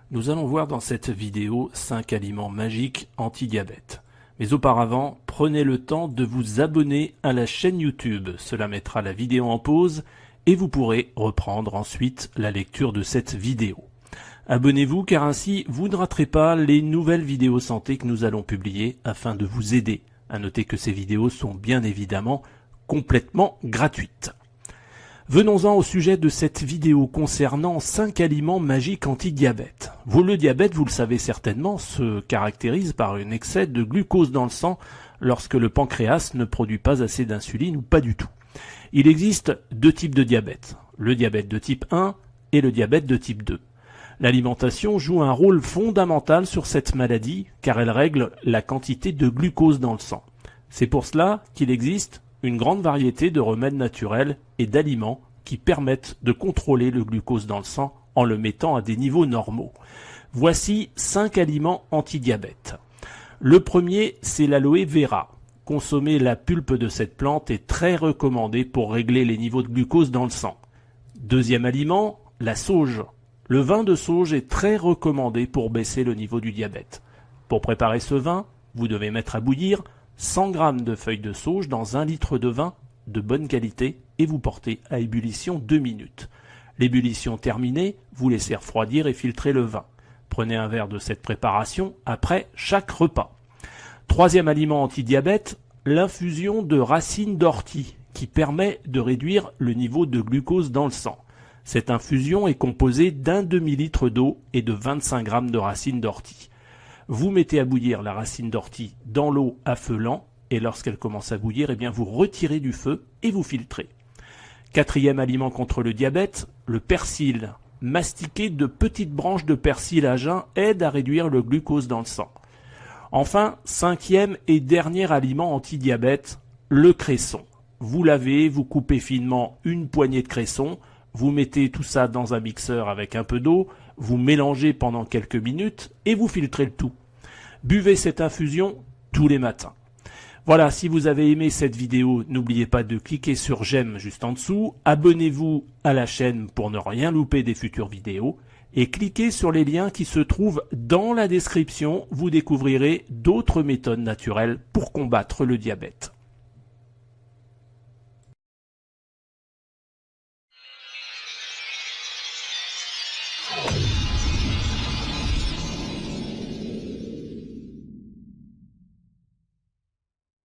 Nous allons voir dans cette vidéo 5 aliments magiques anti-diabète. Mais auparavant, prenez le temps de vous abonner à la chaîne YouTube. Cela mettra la vidéo en pause et vous pourrez reprendre ensuite la lecture de cette vidéo. Abonnez-vous car ainsi vous ne raterez pas les nouvelles vidéos santé que nous allons publier afin de vous aider. À noter que ces vidéos sont bien évidemment complètement gratuites. Venons-en au sujet de cette vidéo concernant 5 aliments magiques anti-diabète. Le diabète, vous le savez certainement, se caractérise par un excès de glucose dans le sang lorsque le pancréas ne produit pas assez d'insuline ou pas du tout. Il existe deux types de diabète, le diabète de type 1 et le diabète de type 2. L'alimentation joue un rôle fondamental sur cette maladie car elle règle la quantité de glucose dans le sang. C'est pour cela qu'il existe une grande variété de remèdes naturels et d'aliments qui permettent de contrôler le glucose dans le sang en le mettant à des niveaux normaux. Voici 5 aliments anti-diabète. Le premier, c'est l'aloe vera. Consommer la pulpe de cette plante est très recommandé pour régler les niveaux de glucose dans le sang. Deuxième aliment, la sauge. Le vin de sauge est très recommandé pour baisser le niveau du diabète. Pour préparer ce vin, vous devez mettre à bouillir 100 g de feuilles de sauge dans 1 litre de vin de bonne qualité et vous portez à ébullition 2 minutes. L'ébullition terminée, vous laissez refroidir et filtrer le vin. Prenez un verre de cette préparation après chaque repas. Troisième aliment anti-diabète, l'infusion de racines d'ortie qui permet de réduire le niveau de glucose dans le sang. Cette infusion est composée d'1 demi-litre d'eau et de 25 g de racines d'ortie. Vous mettez à bouillir la racine d'ortie dans l'eau à feu lent et lorsqu'elle commence à bouillir, vous retirez du feu et vous filtrez. Quatrième aliment contre le diabète, le persil. Mastiquer de petites branches de persil à jeun aide à réduire le glucose dans le sang. Enfin, cinquième et dernier aliment anti-diabète, le cresson. Vous lavez, vous coupez finement une poignée de cresson, vous mettez tout ça dans un mixeur avec un peu d'eau, vous mélangez pendant quelques minutes et vous filtrez le tout. Buvez cette infusion tous les matins. Voilà, si vous avez aimé cette vidéo, n'oubliez pas de cliquer sur j'aime juste en dessous, abonnez-vous à la chaîne pour ne rien louper des futures vidéos et cliquez sur les liens qui se trouvent dans la description, vous découvrirez d'autres méthodes naturelles pour combattre le diabète.